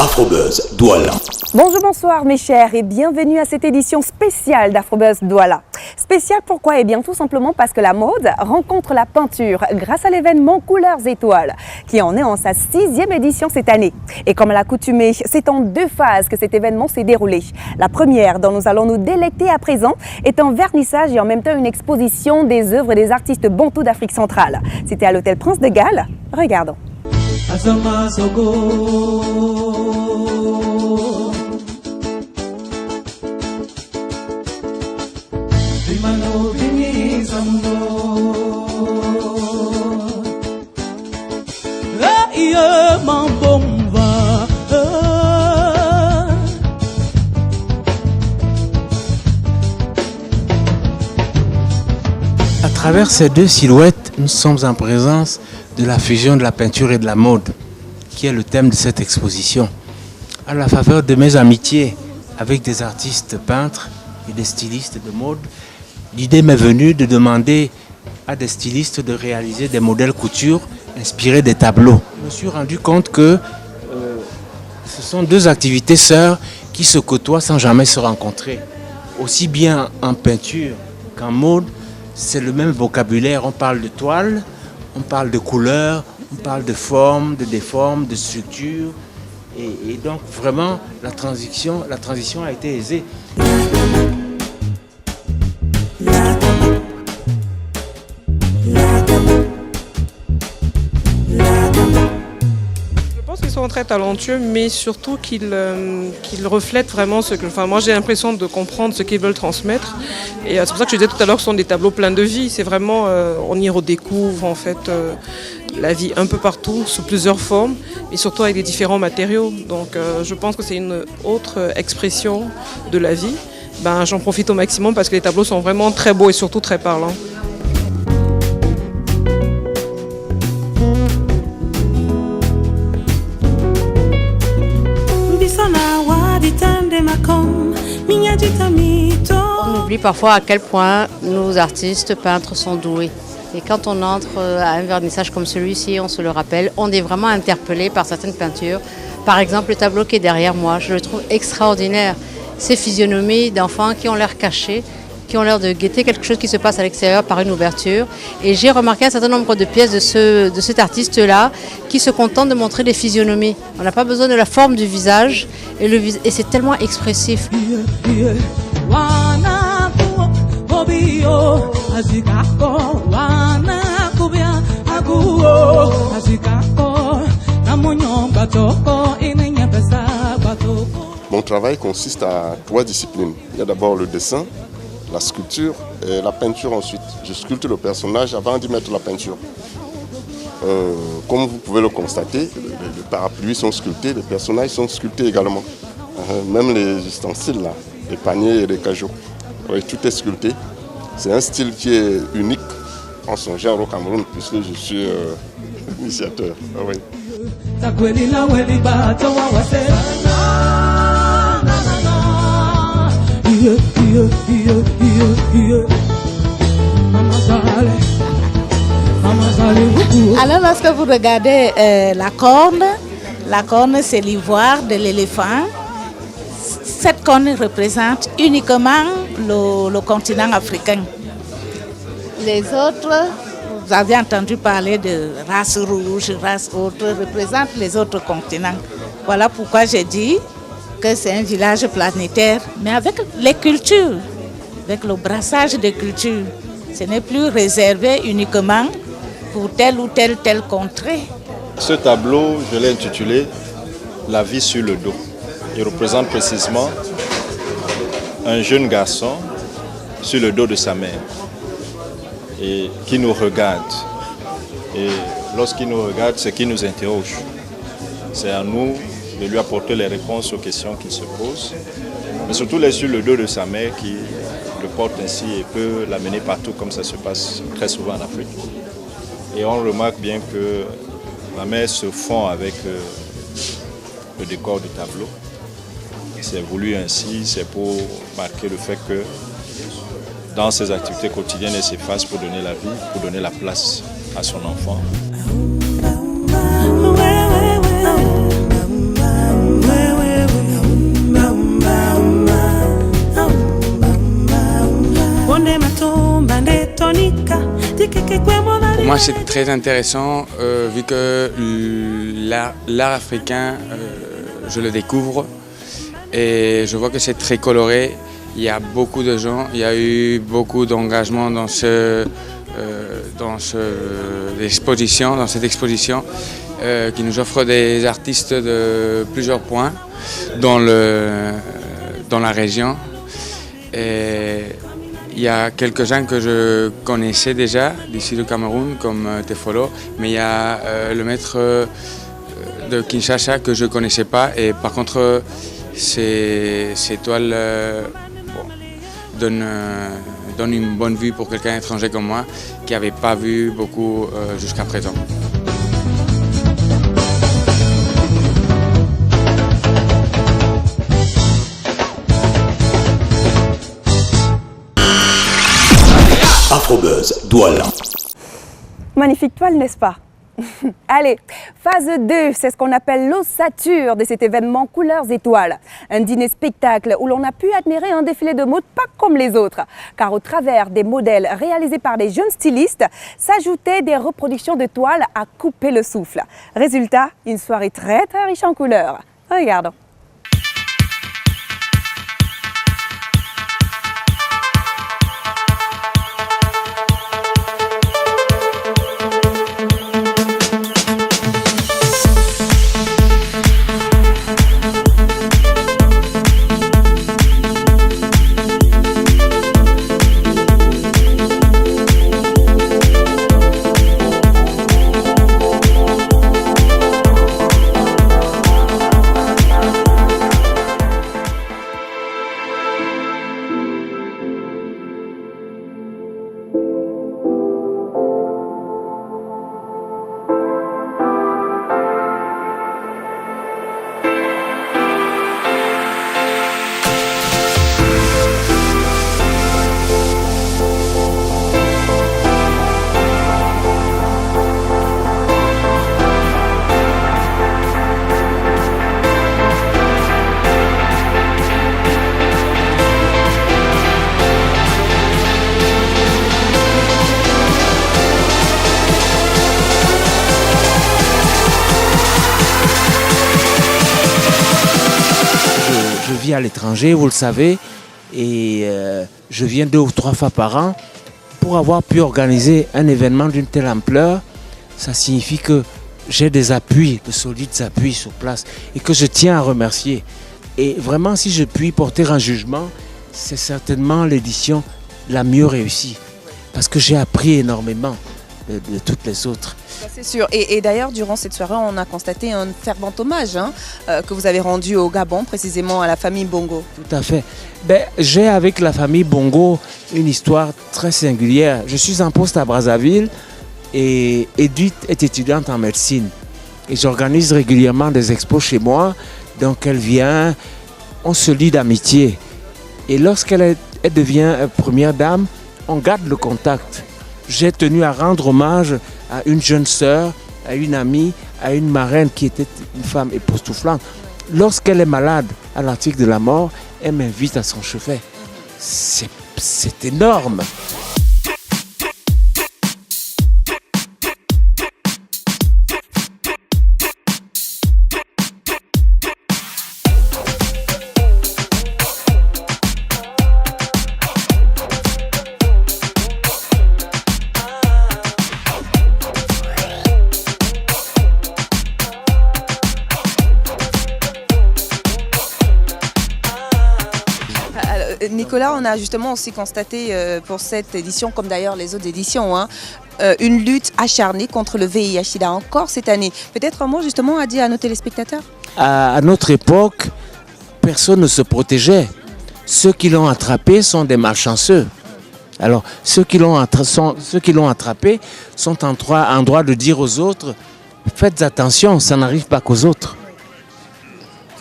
Afrobuzz Douala. Bonjour, bonsoir mes chers et bienvenue à cette édition spéciale d'Afrobuzz Douala. Spéciale pourquoi? Eh bien tout simplement parce que la mode rencontre la peinture grâce à l'événement Couleurs Étoiles qui en est en sa 6e édition cette année. Et comme à l'accoutumée, c'est en 2 phases que cet événement s'est déroulé. La première dont nous allons nous délecter à présent est un vernissage et en même temps une exposition des œuvres des artistes bantous d'Afrique centrale. C'était à l'hôtel Prince de Galles. Regardons. À travers ces 2 silhouettes, nous sommes en présence de la fusion de la peinture et de la mode, qui est le thème de cette exposition. À la faveur de mes amitiés avec des artistes peintres et des stylistes de mode, l'idée m'est venue de demander à des stylistes de réaliser des modèles couture inspirés des tableaux. Je me suis rendu compte que ce sont 2 activités sœurs qui se côtoient sans jamais se rencontrer. Aussi bien en peinture qu'en mode, c'est le même vocabulaire. On parle de toile, on parle de couleurs, on parle de forme, de déforme, de structure. Et donc vraiment, la transition a été aisée. Ils sont très talentueux, mais surtout qu'ils reflètent vraiment ce que... Enfin, moi, j'ai l'impression de comprendre ce qu'ils veulent transmettre. Et c'est pour ça que je disais tout à l'heure que ce sont des tableaux pleins de vie. C'est vraiment... on y redécouvre, en fait, la vie un peu partout, sous plusieurs formes, et surtout avec des différents matériaux. Donc, je pense que c'est une autre expression de la vie. J'en profite au maximum parce que les tableaux sont vraiment très beaux et surtout très parlants. On oublie parfois à quel point nos artistes peintres sont doués. Et quand on entre à un vernissage comme celui-ci, on se le rappelle, on est vraiment interpellé par certaines peintures. Par exemple, le tableau qui est derrière moi, je le trouve extraordinaire. Ces physionomies d'enfants qui ont l'air cachés, qui ont l'air de guetter quelque chose qui se passe à l'extérieur par une ouverture. Et j'ai remarqué un certain nombre de pièces de cet artiste-là qui se contentent de montrer des physionomies. On n'a pas besoin de la forme du visage et c'est tellement expressif. Mon travail consiste à 3 disciplines. Il y a d'abord le dessin, la sculpture et la peinture ensuite. Je sculpte le personnage avant d'y mettre la peinture. Comme vous pouvez le constater, les parapluies sont sculptés, les personnages sont sculptés également. Même les ustensiles, là, les paniers et les cajots. Oui, tout est sculpté. C'est un style qui est unique en son genre au Cameroun, puisque je suis initiateur. Ah, oui. Alors lorsque vous regardez la corne c'est l'ivoire de l'éléphant. Cette corne représente uniquement le continent africain. Les autres, vous avez entendu parler de race rouge, race autre, représentent les autres continents. Voilà pourquoi j'ai dit que c'est un village planétaire, mais avec les cultures, avec le brassage des cultures. Ce n'est plus réservé uniquement pour telle ou telle contrée. Ce tableau, je l'ai intitulé « La vie sur le dos ». Il représente précisément un jeune garçon sur le dos de sa mère et qui nous regarde. Et lorsqu'il nous regarde, c'est qu'il nous interroge. C'est à nous de lui apporter les réponses aux questions qu'il se pose, mais surtout il est sur le dos de sa mère qui le porte ainsi et peut l'amener partout comme ça se passe très souvent en Afrique. Et on remarque bien que la mère se fond avec le décor du tableau. C'est voulu ainsi, c'est pour marquer le fait que dans ses activités quotidiennes, elle s'efface pour donner la vie, pour donner la place à son enfant. Pour moi, c'est très intéressant vu que l'art africain, je le découvre et je vois que c'est très coloré. Il y a beaucoup de gens, il y a eu beaucoup d'engagement dans cette exposition qui nous offre des artistes de plusieurs points dans la région. Et il y a quelques-uns que je connaissais déjà d'ici du Cameroun, comme Tefolo, mais il y a le maître de Kinshasa que je ne connaissais pas. Et par contre, ces toiles donnent une bonne vue pour quelqu'un étranger comme moi qui n'avait pas vu beaucoup jusqu'à présent. Afrobuzz Douala. Magnifique toile, n'est-ce pas? Allez, phase 2, c'est ce qu'on appelle l'ossature de cet événement Couleurs Étoiles. Un dîner-spectacle où l'on a pu admirer un défilé de mode pas comme les autres. Car au travers des modèles réalisés par des jeunes stylistes, s'ajoutaient des reproductions de toiles à couper le souffle. Résultat, une soirée très très riche en couleurs. Regardons. Je vis à l'étranger, vous le savez, et je viens 2 ou 3 fois par an. Pour avoir pu organiser un événement d'une telle ampleur, ça signifie que j'ai des appuis, de solides appuis sur place et que je tiens à remercier. Et vraiment, si je puis porter un jugement, c'est certainement l'édition la mieux réussie parce que j'ai appris énormément de toutes les autres. C'est sûr. Et d'ailleurs, durant cette soirée, on a constaté un fervent hommage que vous avez rendu au Gabon, précisément à la famille Bongo. Tout à fait. J'ai avec la famille Bongo une histoire très singulière. Je suis en poste à Brazzaville et Edith est étudiante en médecine. Et j'organise régulièrement des expos chez moi. Donc elle vient, on se lie d'amitié. Et lorsqu'elle devient première dame, on garde le contact. J'ai tenu à rendre hommage à une jeune sœur, à une amie, à une marraine qui était une femme époustouflante. Lorsqu'elle est malade à l'article de la mort, elle m'invite à son chevet. C'est énorme. Nicolas, on a justement aussi constaté pour cette édition, comme d'ailleurs les autres éditions, une lutte acharnée contre le VIH-Sida encore cette année. Peut-être un mot justement à dire à nos téléspectateurs? À notre époque, personne ne se protégeait. Ceux qui l'ont attrapé sont des malchanceux. Alors, ceux qui l'ont attrapé sont en droit de dire aux autres, faites attention, ça n'arrive pas qu'aux autres.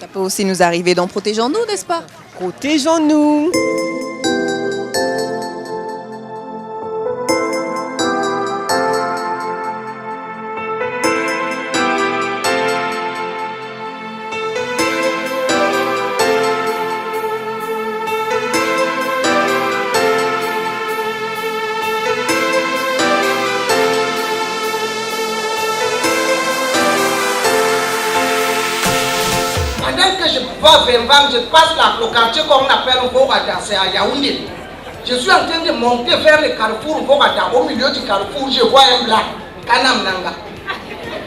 Ça peut aussi nous arriver, donc protégeons-nous, n'est-ce pas? Protégeons-nous. même que je vais vendre, je passe le quartier qu'on appelle Vogada, c'est à Yaoundé. Je suis en train de monter vers le carrefour Vogada. Au milieu du carrefour, je vois un blanc, Kanam Nanga.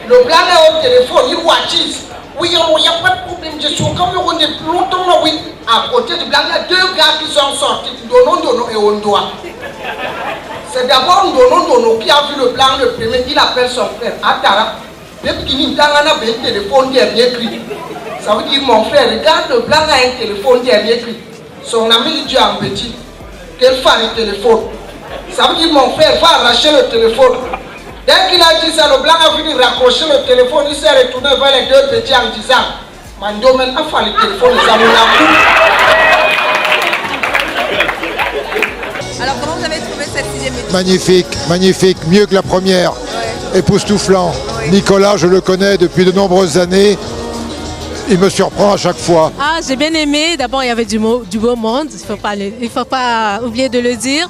Le blanc est au téléphone, il watch. Oui, il n'y a pas de problème, je suis comme on est plus longtemps, oui. À côté du blanc, il y a deux gars qui sont sortis, Dono et Ondoa. C'est d'abord Dono qui a vu le blanc le premier, il appelle son frère, Atara. Depuis qu'il a un téléphone dernier cri. Ça veut dire, mon frère, regarde, le blanc a un téléphone dernier cri. Son ami lui dit en petit, qu'elle fait le téléphone. Ça veut dire, mon frère va arracher le téléphone. Dès qu'il a dit ça, le blanc a fini de raccrocher le téléphone, il s'est retourné vers les deux petits en disant, Mando, maintenant, il faut le téléphone, nous avons la Alors, comment vous avez trouvé cette 6e édition? Magnifique, magnifique, mieux que la première. Ouais. Époustouflant. Oui. Nicolas, je le connais depuis de nombreuses années. Il me surprend à chaque fois. Ah, j'ai bien aimé. D'abord, il y avait du beau monde. Il ne faut pas oublier de le dire.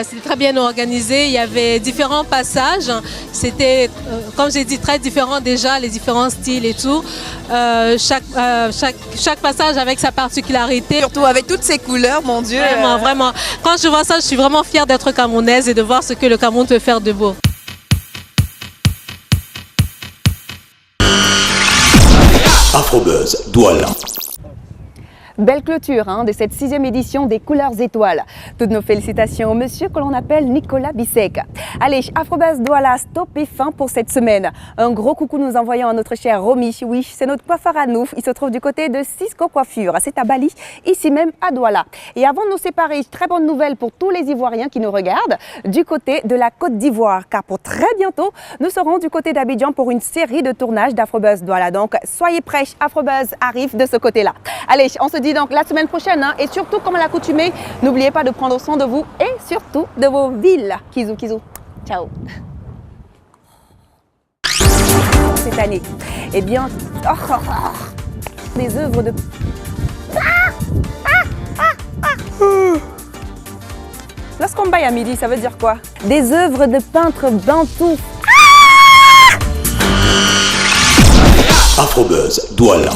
C'était très bien organisé. Il y avait différents passages. C'était, comme j'ai dit, très différent déjà, les différents styles et tout. Chaque passage avec sa particularité. Surtout avec toutes ces couleurs, mon Dieu. Vraiment, vraiment. Quand je vois ça, je suis vraiment fière d'être camerounaise et de voir ce que le Cameroun peut faire de beau. Afrobuzz Douala. Belle clôture de cette 6e édition des Couleurs Étoiles. Toutes nos félicitations au monsieur que l'on appelle Nicolas Bissek. Allez, Afrobuzz Douala, stop et fin pour cette semaine. Un gros coucou nous envoyons à notre cher Romy. Oui, c'est notre coiffeur à nous. Il se trouve du côté de Cisco Coiffure. C'est à Bali, ici même à Douala. Et avant de nous séparer, très bonne nouvelle pour tous les Ivoiriens qui nous regardent, du côté de la Côte d'Ivoire. Car pour très bientôt, nous serons du côté d'Abidjan pour une série de tournages d'Afrobuzz Douala. Donc, soyez prêts, Afrobuzz arrive de ce côté-là. Allez, on se dit donc la semaine prochaine et surtout comme à l'accoutumée, n'oubliez pas de prendre soin de vous et surtout de vos villes. Kizou, kizou. Ciao. Cette année, eh bien, des œuvres de... Lorsqu'on baille à midi, ça veut dire quoi? Des œuvres de peintres bantous. Afrobuzz Douala.